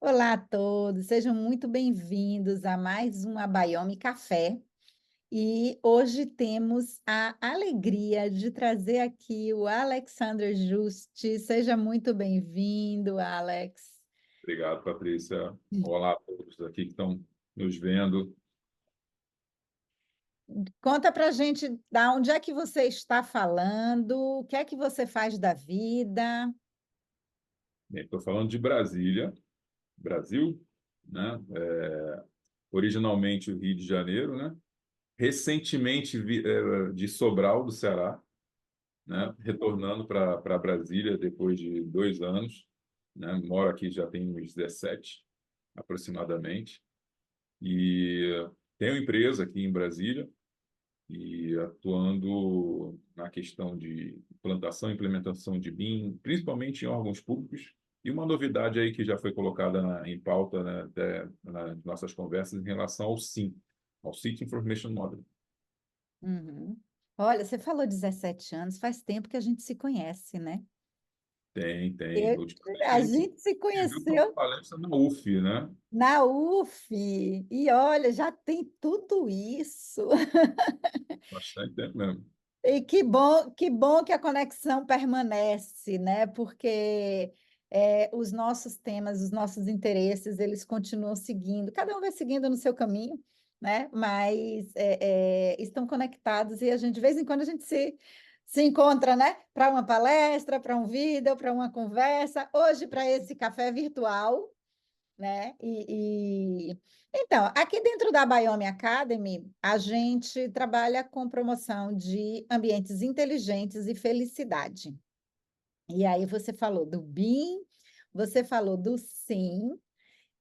Olá a todos, sejam muito bem-vindos a mais um Abayomi Café. E hoje temos a alegria de trazer aqui o Alexander Juste. Seja muito bem-vindo, Alex. Obrigado, Patrícia. Olá a todos aqui que estão nos vendo. Conta para a gente da onde é que você está falando, o que é que você faz da vida. Estou falando de Brasília, Brasil, né? Originalmente o Rio de Janeiro, né? Recentemente de Sobral, do Ceará, né? Retornando para Brasília depois de 2 anos, né? Moro aqui já tem uns 17, aproximadamente, e tenho empresa aqui em Brasília, e atuando na questão de implantação e implementação de BIM, principalmente em órgãos públicos. E uma novidade aí que já foi colocada em pauta, né, até nas nossas conversas em relação ao SIM, ao City Information Modeling. Uhum. Olha, você falou 17 anos, faz tempo que a gente se conhece, né? Tem. Eu- Ultimamente a a gente gente se se viu para uma conheceu palestra na UF, né? na UF, e olha, já tem tudo isso. Bastante tempo mesmo. E que bom que a conexão permanece, né? Porque os nossos temas, os nossos interesses, eles continuam seguindo. Cada um vai seguindo no seu caminho, né? Mas estão conectados e a gente, de vez em quando, a gente se encontra, né? Para uma palestra, para um vídeo, para uma conversa. Hoje, para esse café virtual, né? Então, aqui dentro da Biomi Academy, a gente trabalha com promoção de ambientes inteligentes e felicidade. E aí você falou do BIM, você falou do SIM,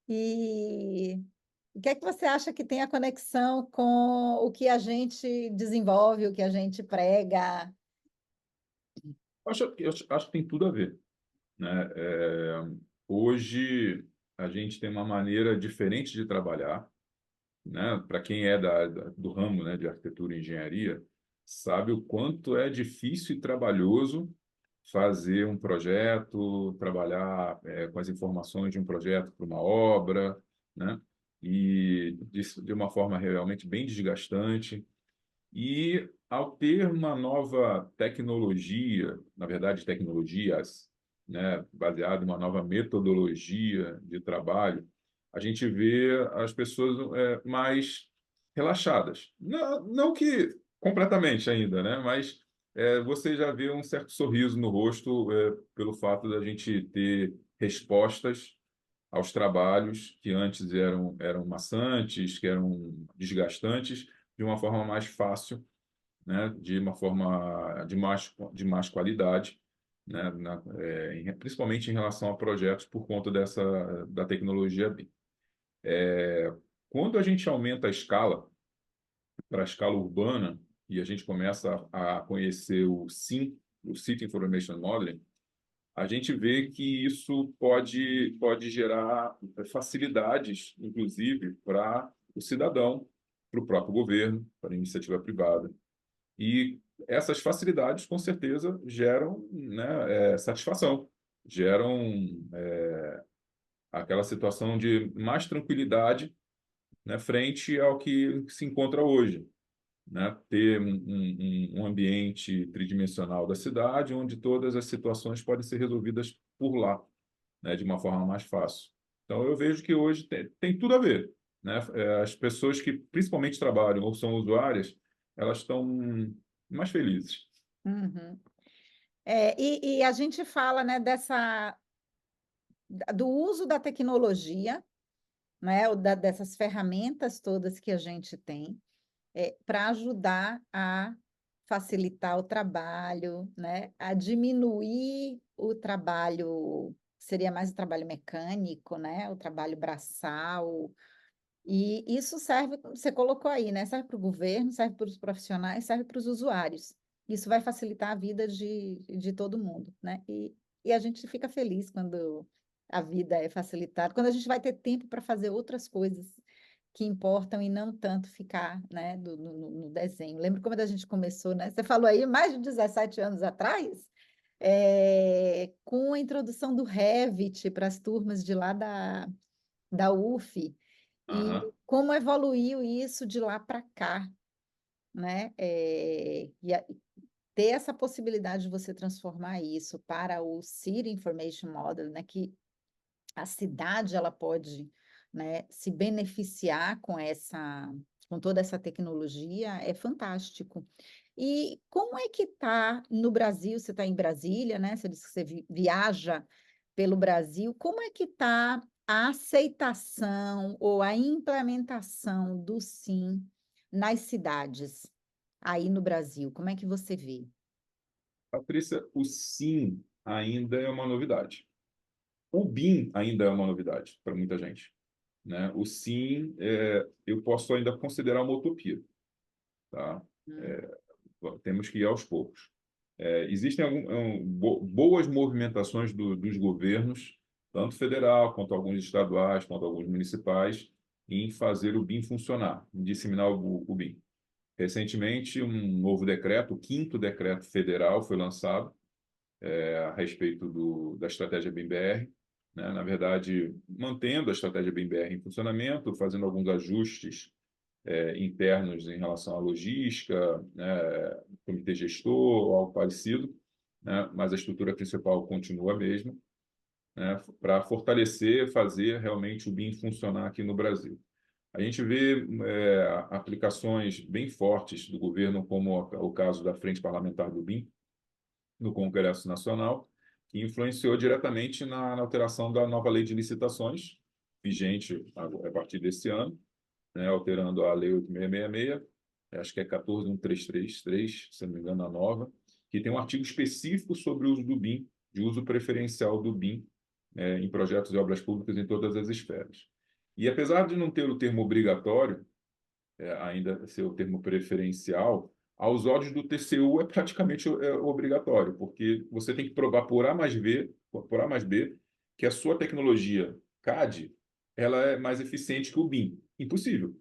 e o que é que você acha que tem a conexão com o que a gente desenvolve, o que a gente prega? Eu acho que tem tudo a ver, né? Hoje a gente tem uma maneira diferente de trabalhar, né? Para quem é do ramo, né, de arquitetura e engenharia, sabe o quanto é difícil e trabalhoso fazer um projeto, trabalhar com as informações de um projeto para uma obra, né? E de uma forma realmente bem desgastante. E ao ter uma nova tecnologia, na verdade, tecnologias, né, baseada em uma nova metodologia de trabalho, a gente vê as pessoas mais relaxadas. Não que completamente ainda, né, mas você já vê um certo sorriso no rosto pelo fato da gente ter respostas aos trabalhos que antes eram maçantes, que eram desgastantes, de uma forma mais fácil, né, de uma forma de mais qualidade, né, principalmente em relação a projetos por conta da tecnologia BIM. Quando a gente aumenta a escala para a escala urbana e a gente começa a conhecer o SIM, o City Information Modeling, a gente vê que isso pode gerar facilidades, inclusive, para o cidadão, para o próprio governo, para a iniciativa privada. E essas facilidades, com certeza, geram, né, satisfação, geram aquela situação de mais tranquilidade, né, frente ao que se encontra hoje, né? Ter um ambiente tridimensional da cidade, onde todas as situações podem ser resolvidas por lá, né, de uma forma mais fácil. Então, eu vejo que hoje tem tudo a ver, né? As pessoas que principalmente trabalham ou são usuárias, elas estão mais felizes. Uhum. E a gente fala, né, do uso da tecnologia, né, dessas ferramentas todas que a gente tem, para ajudar a facilitar o trabalho, né, a diminuir o trabalho, seria mais o trabalho mecânico, né, o trabalho braçal, e isso serve, você colocou aí, né, serve para o governo, serve para os profissionais, serve para os usuários. Isso vai facilitar a vida de todo mundo, né? E a gente fica feliz quando a vida é facilitada, quando a gente vai ter tempo para fazer outras coisas que importam e não tanto ficar, né, no desenho. Lembro quando a gente começou, né? Você falou aí mais de 17 anos atrás, com a introdução do Revit para as turmas de lá da UF, e Aham. como evoluiu isso de lá para cá, né? Ter essa possibilidade de você transformar isso para o City Information Model, né, que a cidade ela pode, né, se beneficiar com toda essa tecnologia, é fantástico. E como é que está no Brasil? Você está em Brasília, né? Você disse que você viaja pelo Brasil. Como é que está a aceitação ou a implementação do SIM nas cidades aí no Brasil? Como é que você vê? Patrícia, o sim ainda é uma novidade. O BIM ainda é uma novidade para muita gente, né? O sim, eu posso ainda considerar uma utopia, tá? Hum. É, temos que ir aos poucos. Existem boas movimentações dos governos, tanto federal, quanto alguns estaduais, quanto alguns municipais, em fazer o BIM funcionar, em disseminar o BIM. Recentemente, um novo decreto, o quinto decreto federal, foi lançado a respeito da estratégia BIM-BR, né? Na verdade, mantendo a estratégia BIM-BR em funcionamento, fazendo alguns ajustes internos em relação à logística, né, comitê gestor ou algo parecido, né, mas a estrutura principal continua a mesma, né, para fortalecer, fazer realmente o BIM funcionar aqui no Brasil. A gente vê aplicações bem fortes do governo, como o caso da Frente Parlamentar do BIM, no Congresso Nacional, que influenciou diretamente na alteração da nova lei de licitações, vigente a partir desse ano, né, alterando a Lei 8666, acho que é 14.1333, se não me engano, a nova, que tem um artigo específico sobre o uso do BIM, de uso preferencial do BIM, em projetos e obras públicas em todas as esferas. E apesar de não ter o termo obrigatório, ainda ser o termo preferencial, aos olhos do TCU é praticamente obrigatório, porque você tem que provar por A mais B, que a sua tecnologia CAD ela é mais eficiente que o BIM. Impossível.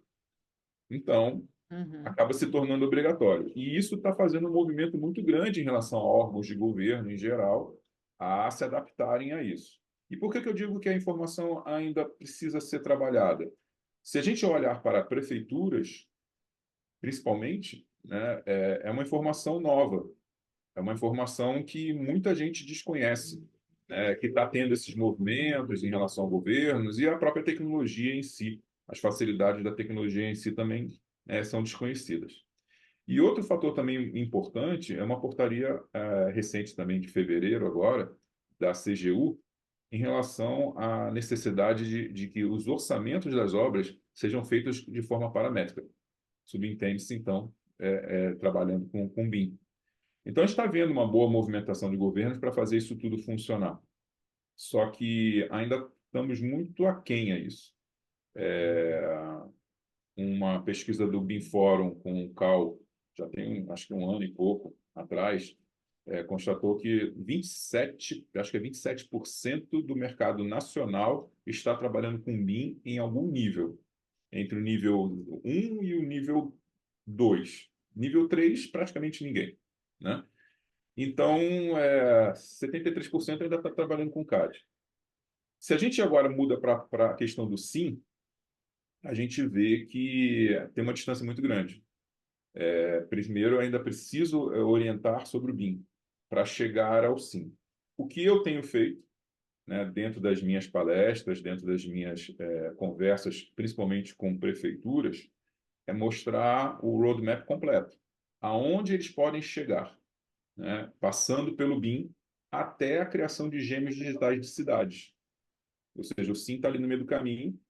Então, Uhum. acaba se tornando obrigatório. E isso está fazendo um movimento muito grande em relação a órgãos de governo, em geral, a se adaptarem a isso. E por que que eu digo que a informação ainda precisa ser trabalhada? Se a gente olhar para prefeituras, principalmente, né, é uma informação nova, é uma informação que muita gente desconhece, né, que está tendo esses movimentos em relação a governos e a própria tecnologia em si, as facilidades da tecnologia em si também são desconhecidas. E outro fator também importante é uma portaria recente também de fevereiro agora da CGU em relação à necessidade de que os orçamentos das obras sejam feitos de forma paramétrica. Subentende-se, então, trabalhando com BIM. Então, a gente está vendo uma boa movimentação de governos para fazer isso tudo funcionar. Só que ainda estamos muito aquém a isso. Uma pesquisa do BIM Forum com o Cal, já tem acho que um ano e pouco atrás, constatou que 27, acho que é 27% do mercado nacional está trabalhando com BIM em algum nível, entre o nível 1 e o nível 2. Nível 3 praticamente ninguém, né? Então, 73% ainda está trabalhando com CAD. Se a gente agora muda para a questão do SIM, a gente vê que tem uma distância muito grande. Primeiro, eu ainda preciso orientar sobre o BIM para chegar ao SIM. O que eu tenho feito, né, dentro das minhas palestras, dentro das minhas conversas, principalmente com prefeituras, é mostrar o roadmap completo, aonde eles podem chegar, né, passando pelo BIM até a criação de gêmeos digitais de cidades. Ou seja, o SIM está ali no meio do caminho,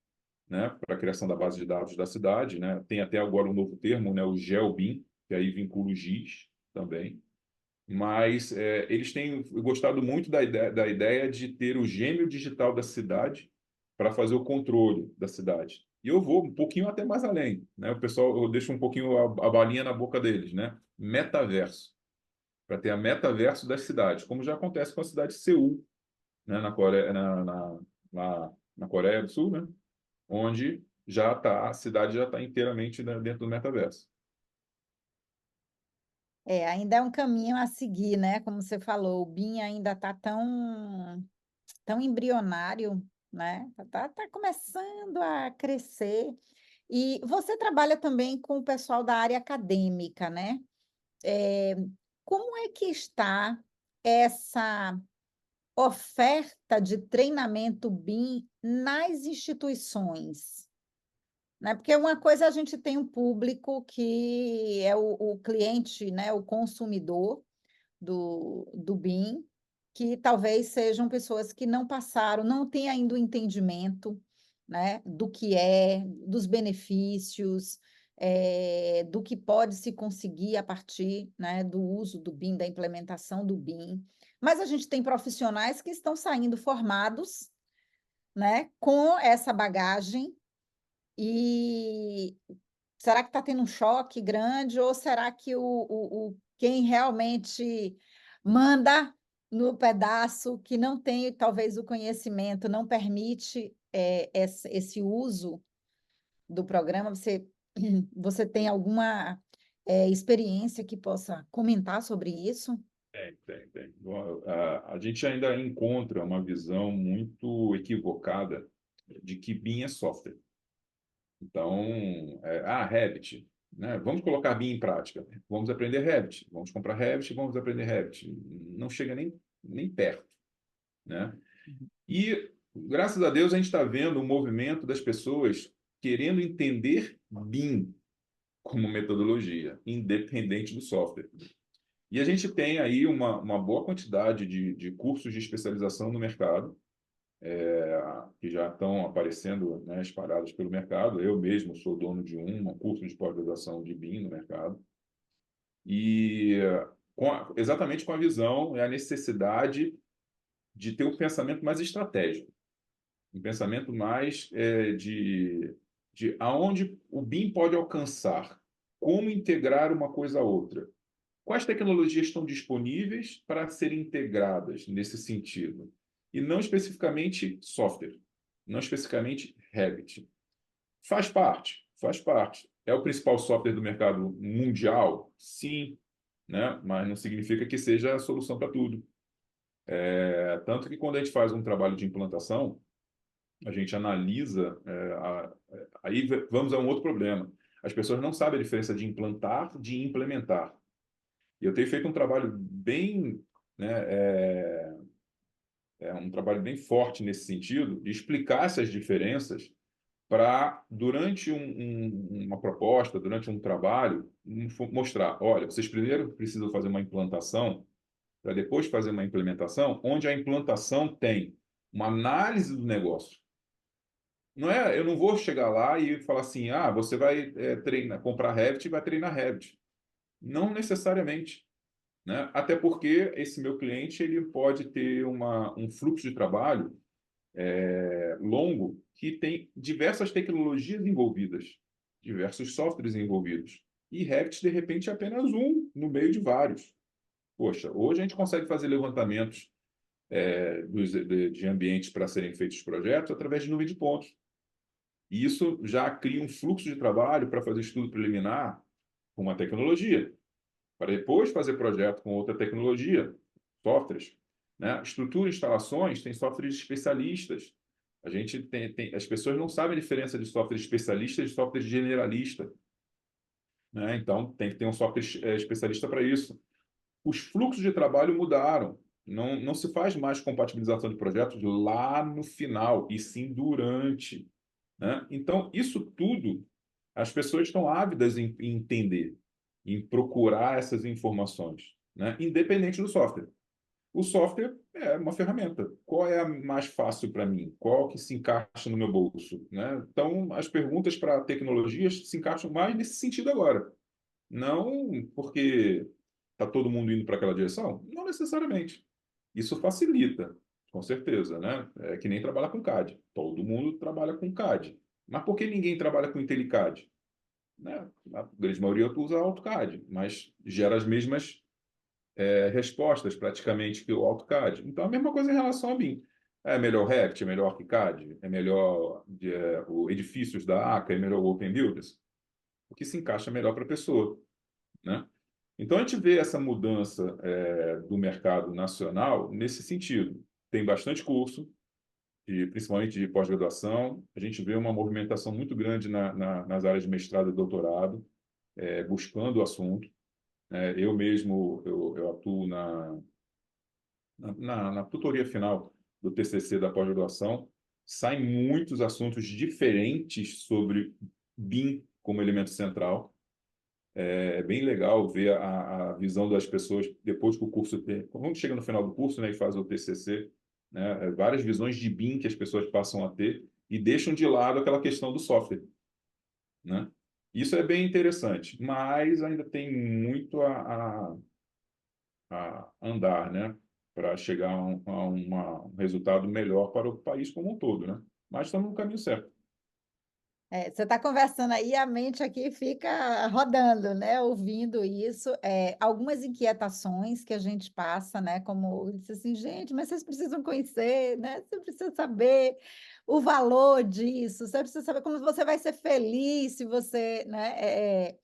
né, para a criação da base de dados da cidade, né? Tem até agora um novo termo, né, o GeoBIM, que aí vincula o GIS também. Mas eles têm gostado muito da ideia de ter o gêmeo digital da cidade para fazer o controle da cidade. E eu vou um pouquinho até mais além, né? O pessoal, eu deixo um pouquinho a balinha na boca deles, né? Metaverso, para ter a metaverso das cidades, como já acontece com a cidade de Seul, né? Na Coreia, na Coreia do Sul, né? Onde a cidade já está inteiramente dentro do metaverso. Ainda é um caminho a seguir, né? Como você falou, o BIM ainda está tão embrionário, né? Tá começando a crescer. E você trabalha também com o pessoal da área acadêmica, né? Eh, Como é que está essa oferta de treinamento BIM nas instituições? Né? Porque uma coisa, a gente tem um público que é o cliente, né? O consumidor do BIM, que talvez sejam pessoas que não passaram, não têm ainda o entendimento, né? Do que é, dos benefícios, do que pode se conseguir a partir, né? Do uso do BIM, da implementação do BIM. Mas a gente tem profissionais que estão saindo formados, né? Com essa bagagem. E será que está tendo um choque grande, ou será que quem realmente manda no pedaço, que não tem talvez o conhecimento, não permite esse uso do programa? Você tem alguma experiência que possa comentar sobre isso? Tem. Bom, a gente ainda encontra uma visão muito equivocada de que BIM é software. Então, Revit, né? Vamos colocar BIM em prática. Vamos aprender Revit. Vamos comprar Revit, vamos aprender Revit. Não chega nem perto, né? E, graças a Deus, a gente está vendo o movimento das pessoas querendo entender BIM como metodologia, independente do software. E a gente tem aí uma boa quantidade de cursos de especialização no mercado, que já estão aparecendo, né, espalhados pelo mercado. Eu mesmo sou dono de um curso de pós-graduação de BIM no mercado. E exatamente com a visão e a necessidade de ter um pensamento mais estratégico, um pensamento mais de aonde o BIM pode alcançar, como integrar uma coisa a outra. Quais tecnologias estão disponíveis para serem integradas nesse sentido? E não especificamente software, não especificamente Revit. Faz parte, faz parte. É o principal software do mercado mundial? Sim, né? Mas não significa que seja a solução para tudo. Tanto que quando a gente faz um trabalho de implantação, a gente analisa, aí vamos a um outro problema. As pessoas não sabem a diferença de implantar de implementar. E eu tenho feito um trabalho bem, né, um trabalho bem forte nesse sentido, de explicar essas diferenças para, durante uma proposta, durante um trabalho, mostrar, olha, vocês primeiro precisam fazer uma implantação, para depois fazer uma implementação, onde a implantação tem uma análise do negócio. Não é, eu não vou chegar lá e falar assim, você vai treinar, comprar Revit e vai treinar Revit. Não necessariamente, né? Até porque esse meu cliente ele pode ter um fluxo de trabalho longo que tem diversas tecnologias envolvidas, diversos softwares envolvidos. E Revit, de repente, é apenas um no meio de vários. Poxa, hoje a gente consegue fazer levantamentos de ambientes para serem feitos projetos através de nuvem de pontos. E isso já cria um fluxo de trabalho para fazer estudo preliminar com uma tecnologia, para depois fazer projeto com outra tecnologia, softwares. Né? Estrutura e instalações tem softwares especialistas. A gente as pessoas não sabem a diferença de software especialista e de software generalista. Né? Então, tem que ter um software especialista para isso. Os fluxos de trabalho mudaram. Não se faz mais compatibilização de projetos lá no final, e sim durante. Né? Então, isso tudo, as pessoas estão ávidas em entender, em procurar essas informações, né? Independente do software. O software é uma ferramenta. Qual é a mais fácil para mim? Qual que se encaixa no meu bolso? Né? Então, as perguntas para tecnologias se encaixam mais nesse sentido agora. Não porque está todo mundo indo para aquela direção? Não necessariamente. Isso facilita, com certeza, né? É que nem trabalhar com CAD. Todo mundo trabalha com CAD. Mas por que ninguém trabalha com IntelliCAD? Né? A grande maioria usa AutoCAD, mas gera as mesmas respostas praticamente que o AutoCAD. Então, a mesma coisa em relação a BIM. É melhor o Revit, é melhor o ArchiCAD, é melhor o Edifícios da ACA, é melhor o Open Builders. O que se encaixa melhor para a pessoa, né? Então, a gente vê essa mudança do mercado nacional nesse sentido. Tem bastante curso, principalmente de pós-graduação. A gente vê uma movimentação muito grande nas áreas de mestrado e doutorado, buscando o assunto. Eu mesmo eu atuo na tutoria final do TCC da pós-graduação. Saem muitos assuntos diferentes sobre BIM como elemento central. É bem legal ver a visão das pessoas depois que o curso tem. Quando chega no final do curso, né, e faz o TCC, né, várias visões de BIM que as pessoas passam a ter e deixam de lado aquela questão do software, né? Isso é bem interessante, mas ainda tem muito a andar, né, para chegar um resultado melhor para o país como um todo, né? Mas estamos no caminho certo. Você está conversando aí, a mente aqui fica rodando, né? Ouvindo isso. Algumas inquietações que a gente passa, né? Como eu disse assim, gente, mas vocês precisam conhecer, né? Você precisa saber o valor disso, você precisa saber como você vai ser feliz se você, né,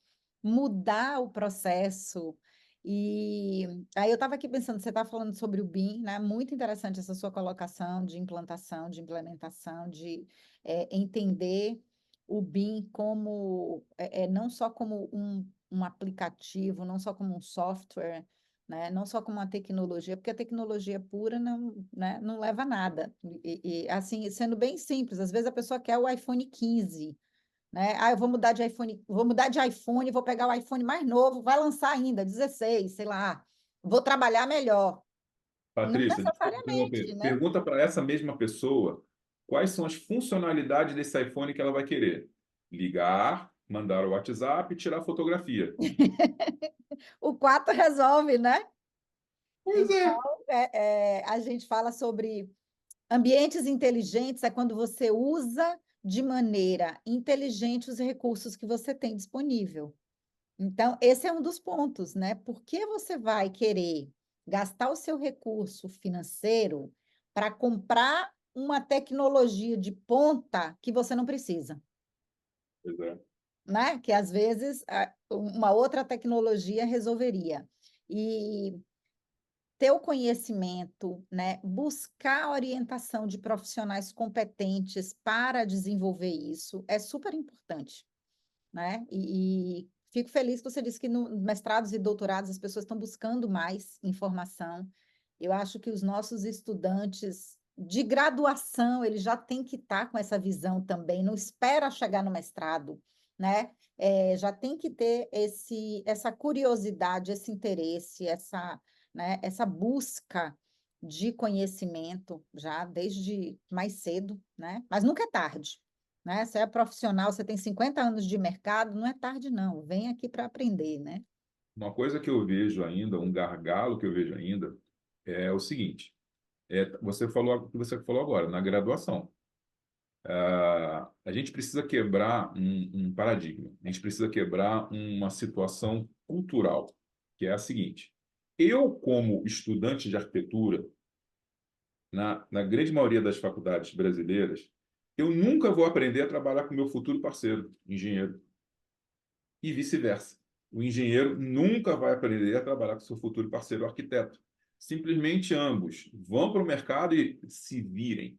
mudar o processo. E aí eu estava aqui pensando, você está falando sobre o BIM, né? Muito interessante essa sua colocação de implantação, de implementação, de entender o BIM como não só como um aplicativo, não só como um software, né? Não só como uma tecnologia, porque a tecnologia pura não, né, não leva a nada. Assim, sendo bem simples, às vezes a pessoa quer o iPhone 15, né? Ah, eu vou mudar de iPhone, vou pegar o iPhone mais novo, vai lançar ainda, 16, sei lá, vou trabalhar melhor. Não Patrícia, desculpa necessariamente, interromper. né? Pergunta para essa mesma pessoa quais são as funcionalidades desse iPhone que ela vai querer. Ligar, mandar o WhatsApp e tirar fotografia. O 4 resolve, né? Pois é. Então, a gente fala sobre ambientes inteligentes, é quando você usa de maneira inteligente os recursos que você tem disponível. Então, esse é um dos pontos, né? Por que você vai querer gastar o seu recurso financeiro para comprar uma tecnologia de ponta que você não precisa, Pois é. né? Que às vezes uma outra tecnologia resolveria. E ter o conhecimento, né? Buscar a orientação de profissionais competentes para desenvolver isso é super importante, né? E fico feliz que você disse que no mestrados e doutorados as pessoas estão buscando mais informação. Eu acho que os nossos estudantes de graduação, eles já têm que estar com essa visão também, não espera chegar no mestrado, né? Já tem que ter essa curiosidade, esse interesse, né, essa busca de conhecimento já desde mais cedo, né? Mas nunca é tarde, né? Você é profissional, você tem 50 anos de mercado, não é tarde, não. Vem aqui para aprender, né? Uma coisa que eu vejo ainda, um gargalo que eu vejo ainda, é o seguinte: você falou o que você falou agora, na graduação. A gente precisa quebrar um paradigma, a gente precisa quebrar uma situação cultural, que é a seguinte: eu, como estudante de arquitetura, na grande maioria das faculdades brasileiras, eu nunca vou aprender a trabalhar com meu futuro parceiro, engenheiro, e vice-versa. O engenheiro nunca vai aprender a trabalhar com seu futuro parceiro, arquiteto. Simplesmente ambos vão para o mercado e se virem,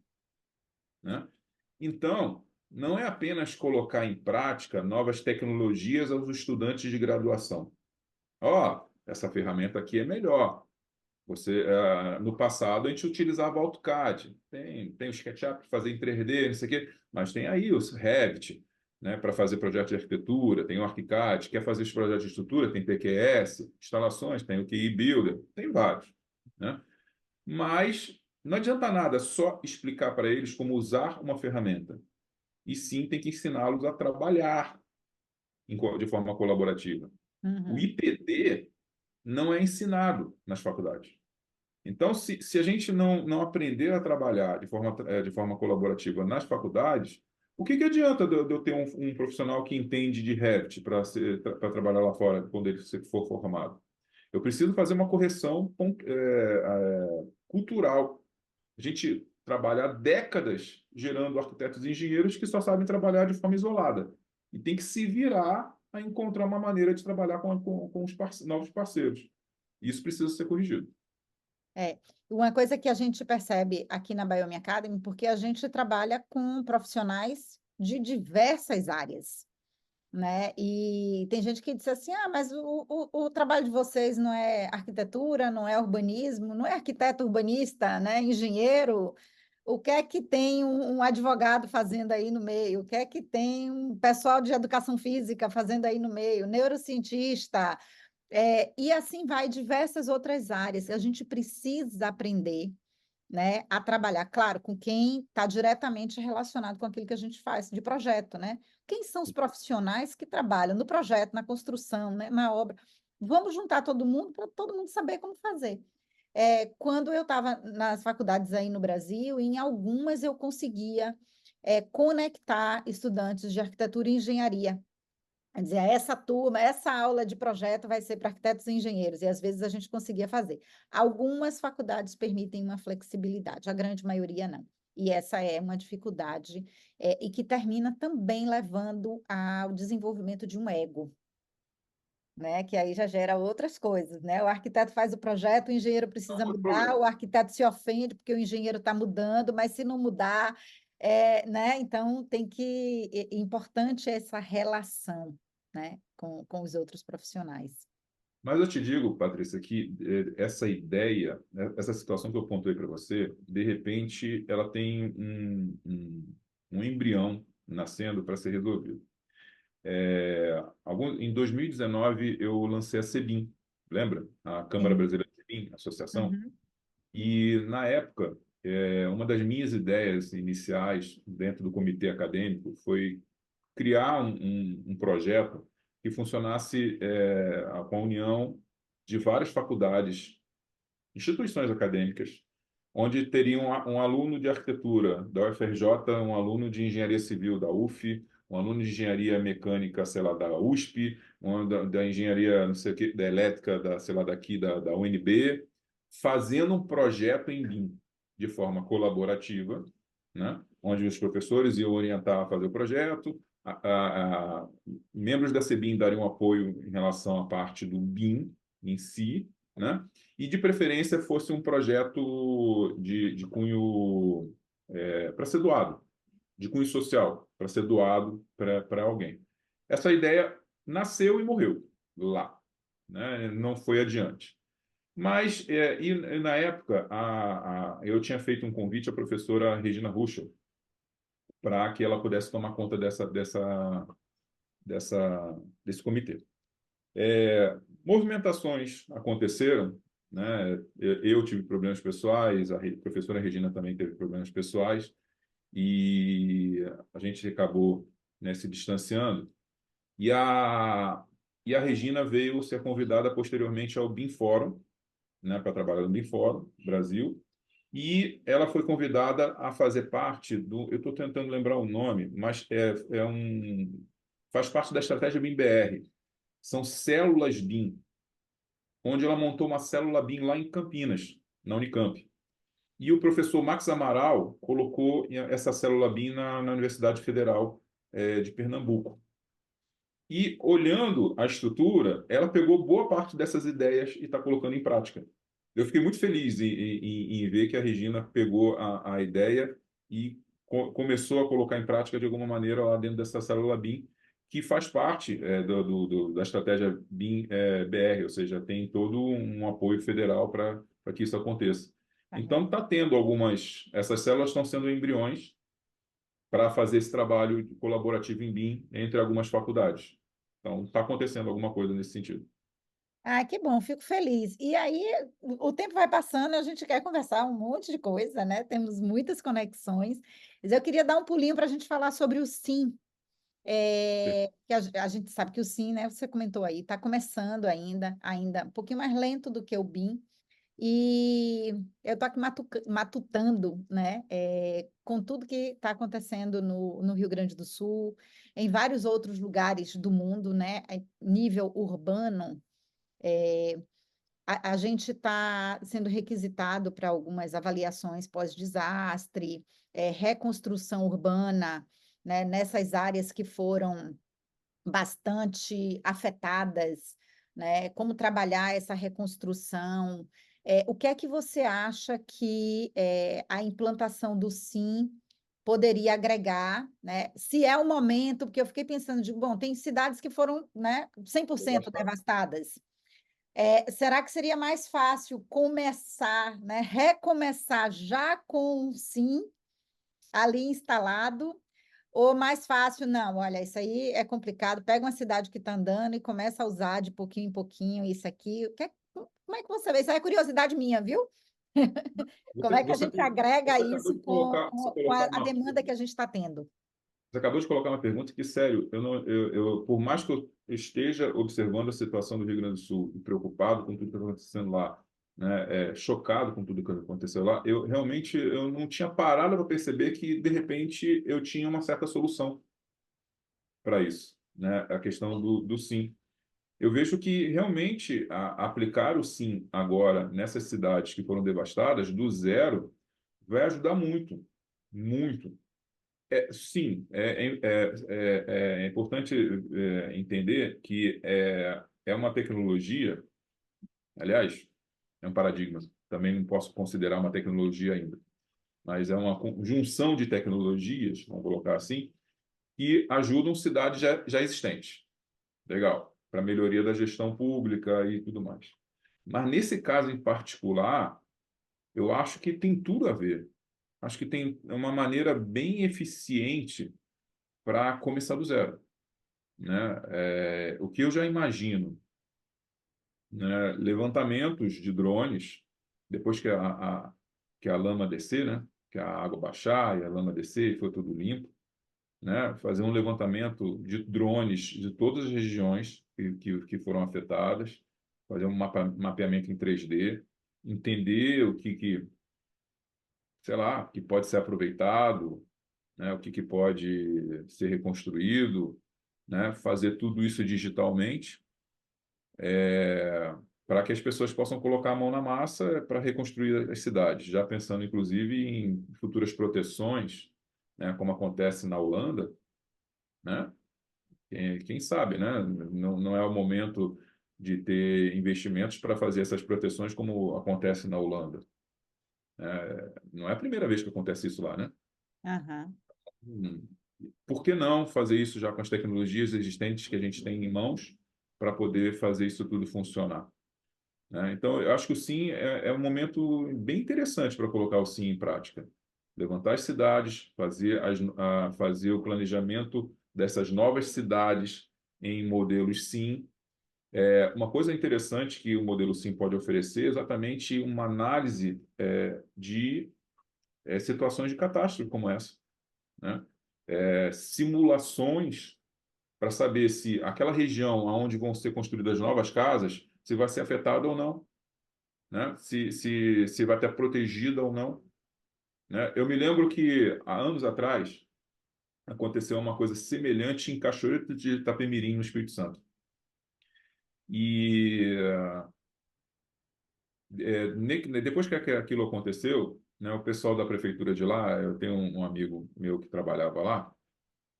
né? Então, não é apenas colocar em prática novas tecnologias aos estudantes de graduação. Ó, essa ferramenta aqui é melhor. No passado, a gente utilizava o AutoCAD. Tem o SketchUp para fazer em 3D, não sei o quê, mas tem aí o Revit, né, para fazer projetos de arquitetura, tem o ArchiCAD, quer fazer os projetos de estrutura, tem TQS, instalações, tem o QI Builder, tem vários, né? Mas não adianta nada só explicar para eles como usar uma ferramenta. E sim, tem que ensiná-los a trabalhar de forma colaborativa. O Uhum. IPD não é ensinado nas faculdades. Então, se a gente não aprender a trabalhar de forma colaborativa nas faculdades, o que adianta de eu ter um profissional que entende de Revit para trabalhar lá fora quando ele for formado? Eu preciso fazer uma correção cultural. A gente trabalha há décadas gerando arquitetos e engenheiros que só sabem trabalhar de forma isolada. E tem que se virar a encontrar uma maneira de trabalhar com os novos parceiros. Isso precisa ser corrigido. É, uma coisa que a gente percebe aqui na Biome Academy, porque a gente trabalha com profissionais de diversas áreas, né? E tem gente que diz assim, ah, mas o trabalho de vocês não é arquitetura, não é urbanismo, não é arquiteto urbanista, né? Engenheiro, o que é que tem um advogado fazendo aí no meio? O que é que tem um pessoal de educação física fazendo aí no meio? Neurocientista, e assim vai diversas outras áreas. A gente precisa aprender, né, a trabalhar, claro, com quem está diretamente relacionado com aquilo que a gente faz de projeto, né? Quem são os profissionais que trabalham no projeto, na construção, né, na obra? Vamos juntar todo mundo para todo mundo saber como fazer. Quando eu estava nas faculdades aí no Brasil, em algumas eu conseguia conectar estudantes de arquitetura e engenharia. Quer dizer, essa turma, essa aula de projeto vai ser para arquitetos e engenheiros, e às vezes a gente conseguia fazer. Algumas faculdades permitem uma flexibilidade, a grande maioria não. E essa é uma dificuldade, e que termina também levando ao desenvolvimento de um ego, né? Que aí já gera outras coisas, né? O arquiteto faz o projeto, o engenheiro Não, precisa outro mudar, problema. o arquiteto se ofende porque o engenheiro está mudando, mas se não mudar, né? Então tem que é importante essa relação, né? Com os outros profissionais. Mas eu te digo, Patrícia, que essa ideia, né, essa situação que eu contei para você, de repente, ela tem um embrião nascendo para ser resolvido. Em 2019, eu lancei a CEBIM, lembra? A Câmara Sim. Brasileira de CEBIM, Associação. Uhum. E, na época, uma das minhas ideias iniciais dentro do comitê acadêmico foi criar um projeto que funcionasse com a união de várias faculdades, instituições acadêmicas, onde teriam um aluno de arquitetura da UFRJ, um aluno de engenharia civil da UF, um aluno de engenharia mecânica, sei lá, da USP, um da engenharia, não sei o quê, da elétrica, sei lá, daqui da UNB, fazendo um projeto em BIM de forma colaborativa, né? Onde os professores iam orientar a fazer o projeto, membros da CEBIM dariam apoio em relação à parte do BIM em si, né? E, de preferência, fosse um projeto de cunho para ser doado, de cunho social, para ser doado para alguém. Essa ideia nasceu e morreu lá, né? Não foi adiante. Mas, na época, eu tinha feito um convite à professora Regina Ruschel para que ela pudesse tomar conta desse comitê. Movimentações aconteceram, né? Eu tive problemas pessoais, a professora Regina também teve problemas pessoais, e a gente acabou, né, se distanciando. E a Regina veio ser convidada posteriormente ao BIM Fórum, né, para trabalhar no BIM Fórum Brasil, e ela foi convidada a fazer parte eu estou tentando lembrar o nome, mas faz parte da estratégia BIM BR. São células BIM, onde ela montou uma célula BIM lá em Campinas, na Unicamp. E o professor Max Amaral colocou essa célula BIM na Universidade Federal de Pernambuco. E, olhando a estrutura, ela pegou boa parte dessas ideias e está colocando em prática. Eu fiquei muito feliz em ver que a Regina pegou a ideia e começou a colocar em prática de alguma maneira lá dentro dessa célula BIM, que faz parte da estratégia BIM BR, ou seja, tem todo um apoio federal para que isso aconteça. Então, está tendo essas células estão sendo embriões para fazer esse trabalho colaborativo em BIM entre algumas faculdades. Então, está acontecendo alguma coisa nesse sentido. Ah, que bom, fico feliz. E aí, o tempo vai passando, a gente quer conversar um monte de coisa, né? Temos muitas conexões. Mas eu queria dar um pulinho para a gente falar sobre o SIM. Que a gente sabe que o SIM, né? Você comentou aí, está começando ainda um pouquinho mais lento do que o BIM. E eu estou aqui matutando, né? Com tudo que está acontecendo no Rio Grande do Sul, em vários outros lugares do mundo, né? Nível urbano. A gente está sendo requisitado para algumas avaliações pós-desastre, reconstrução urbana, né, nessas áreas que foram bastante afetadas, né, como trabalhar essa reconstrução, O que é que você acha que a implantação do SIM poderia agregar, né? Se é o momento, porque eu fiquei pensando, de, bom, tem cidades que foram, né, 100% Bastante. devastadas. Será que seria mais fácil começar, né, recomeçar já com o SIM ali instalado, ou mais fácil, não, olha, isso aí é complicado, pega uma cidade que está andando e começa a usar de pouquinho em pouquinho isso aqui. Como é que você vê? Isso aí é curiosidade minha, viu? Como é que a Você, gente agrega você acabou isso de colocar, você com colocar a uma, demanda que a gente está tendo? você acabou de colocar uma pergunta que, sério, eu não, por mais que eu esteja observando a situação do Rio Grande do Sul e preocupado com tudo que está acontecendo lá, né, chocado com tudo que aconteceu lá, eu realmente eu não tinha parado para perceber que, de repente, eu tinha uma certa solução para isso, né? A questão do sim. Eu vejo que realmente aplicar o sim agora nessas cidades que foram devastadas, do zero, vai ajudar muito, muito. Sim, é importante entender que é uma tecnologia, aliás, é um paradigma, também não posso considerar uma tecnologia ainda, mas é uma junção de tecnologias, vamos colocar assim, que ajudam cidades já existentes. Legal, para melhoria da gestão pública e tudo mais. Mas nesse caso em particular, eu acho que tem tudo a ver. Acho que tem uma maneira bem eficiente para começar do zero, né? O que eu já imagino, né? Levantamentos de drones, depois que a lama descer, né? Que a água baixar e a lama descer e foi tudo limpo, né? Fazer um levantamento de drones de todas as regiões que foram afetadas, fazer um mapeamento em 3D, entender o sei lá, que pode ser aproveitado, né? O que pode ser reconstruído, né? Fazer tudo isso digitalmente, para que as pessoas possam colocar a mão na massa para reconstruir as cidades, já pensando inclusive em futuras proteções, né? Como acontece na Holanda, né? Quem sabe, né? Não é o momento de ter investimentos para fazer essas proteções como acontece na Holanda. Não é a primeira vez que acontece isso lá, né? Aham. Hum. Por que não fazer isso já com as tecnologias existentes que a gente tem em mãos para poder fazer isso tudo funcionar, né? Então, eu acho que o Sim é um momento bem interessante para colocar o Sim em prática. Levantar as cidades, fazer o planejamento dessas novas cidades em modelos Sim. Uma coisa interessante que o modelo Sim pode oferecer é exatamente uma análise de situações de catástrofe como essa, né? Simulações para saber se aquela região onde vão ser construídas novas casas, se vai ser afetada ou não, né? Se vai estar protegida ou não, né? Eu me lembro que há anos atrás aconteceu uma coisa semelhante em Cachoeiro de Itapemirim, no Espírito Santo. E depois que aquilo aconteceu, né, o pessoal da prefeitura de lá, eu tenho um amigo meu que trabalhava lá,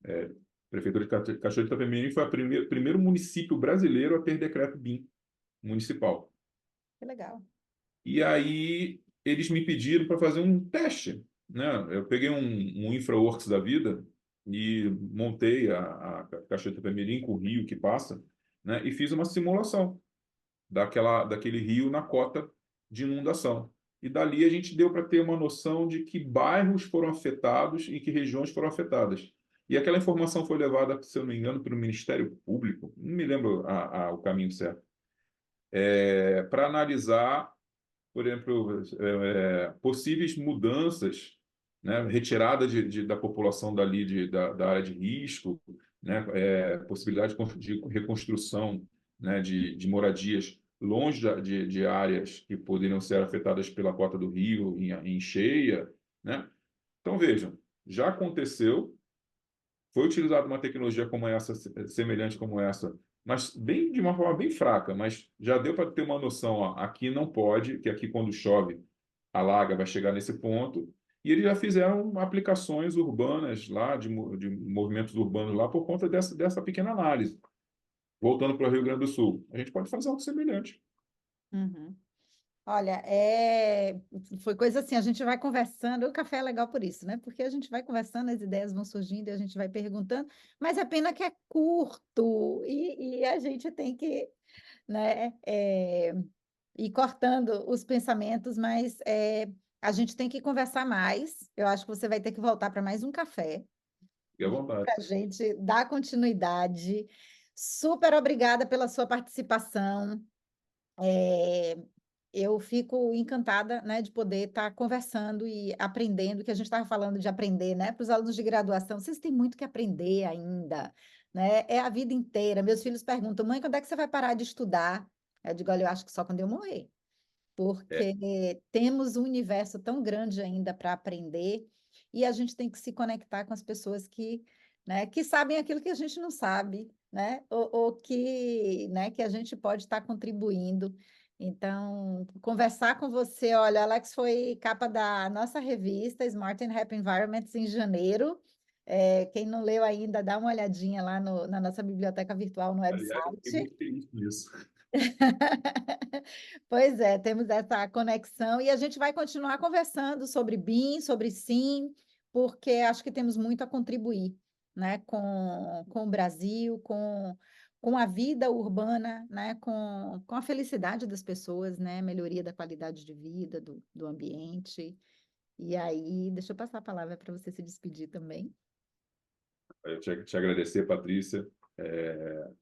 a prefeitura de Cachoeiro de Itapemirim foi o primeiro município brasileiro a ter decreto BIM municipal. Que legal. E aí eles me pediram para fazer um teste, né? Eu peguei um InfraWorks da vida e montei a Cachoeira de Itapemirim com o rio que passa, né? E fiz uma simulação daquele rio na cota de inundação. E dali a gente deu para ter uma noção de que bairros foram afetados e que regiões foram afetadas. E aquela informação foi levada, se eu não me engano, para o Ministério Público, não me lembro o caminho certo, para analisar, por exemplo, possíveis mudanças, né, retirada da população dali da área de risco, né, possibilidade de reconstrução, né, de moradias longe de áreas que poderiam ser afetadas pela cota do rio em cheia, né? Então vejam, já aconteceu, foi utilizada uma tecnologia como essa, semelhante como essa, mas bem de uma forma bem fraca, mas já deu para ter uma noção, ó, aqui não pode, que aqui quando chove alaga, vai chegar nesse ponto. E eles já fizeram aplicações urbanas lá, de movimentos urbanos lá, por conta dessa pequena análise. Voltando para o Rio Grande do Sul, a gente pode fazer algo semelhante. Uhum. Olha, foi coisa assim, a gente vai conversando, o café é legal por isso, né? Porque a gente vai conversando, as ideias vão surgindo e a gente vai perguntando, mas é pena que é curto e a gente tem que, né, ir cortando os pensamentos, mas a gente tem que conversar mais. Eu acho que você vai ter que voltar para mais um café, Fique à vontade. para a gente dar continuidade. Super obrigada pela sua participação. É, eu fico encantada, né, de poder estar conversando e aprendendo, que a gente estava falando de aprender, né, para os alunos de graduação, vocês têm muito que aprender ainda, né, é a vida inteira. Meus filhos perguntam, mãe, quando é que você vai parar de estudar? Eu digo, olha, eu acho que só quando eu morrer, É, porque temos um universo tão grande ainda para aprender e a gente tem que se conectar com as pessoas que, né, que sabem aquilo que a gente não sabe, né, ou que, né, que a gente pode estar contribuindo. Então, conversar com você, olha, Alex foi capa da nossa revista Smart and Happy Environments em janeiro. Quem não leu ainda, dá uma olhadinha lá na nossa biblioteca virtual no aliás, eu fiquei website. muito feliz com isso. Pois é, temos essa conexão e a gente vai continuar conversando sobre BIM, sobre SIM, porque acho que temos muito a contribuir, né, com o Brasil, com a vida urbana, né, com a felicidade das pessoas, né, melhoria da qualidade de vida, do ambiente. E aí, deixa eu passar a palavra para você se despedir também. Eu te agradecer, Patrícia,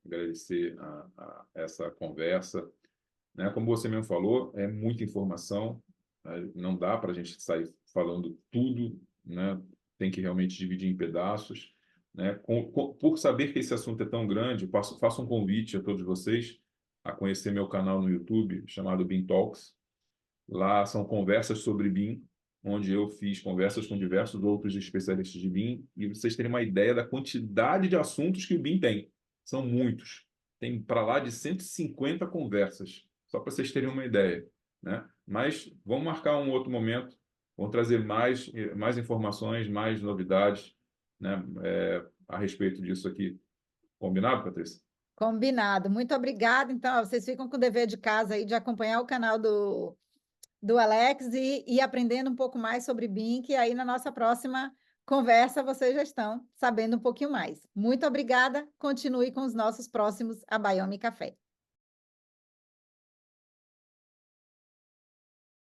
agradecer essa conversa. Né? Como você mesmo falou, é muita informação, né? Não dá para a gente sair falando tudo, né? Tem que realmente dividir em pedaços. Né? Por saber que esse assunto é tão grande, faço um convite a todos vocês a conhecer meu canal no YouTube, chamado BIM Talks. Lá são conversas sobre BIM, onde eu fiz conversas com diversos outros especialistas de BIM, e vocês terem uma ideia da quantidade de assuntos que o BIM tem. São muitos. Tem para lá de 150 conversas, só para vocês terem uma ideia. Né? Mas vamos marcar um outro momento, vamos trazer mais informações, mais novidades, né? A respeito disso aqui. Combinado, Patrícia? Combinado. Muito obrigada. Então, ó, vocês ficam com o dever de casa aí de acompanhar o canal do Alex e aprendendo um pouco mais sobre BIM, que aí na nossa próxima conversa vocês já estão sabendo um pouquinho mais. Muito obrigada. Continue com os nossos próximos Abayomi Café.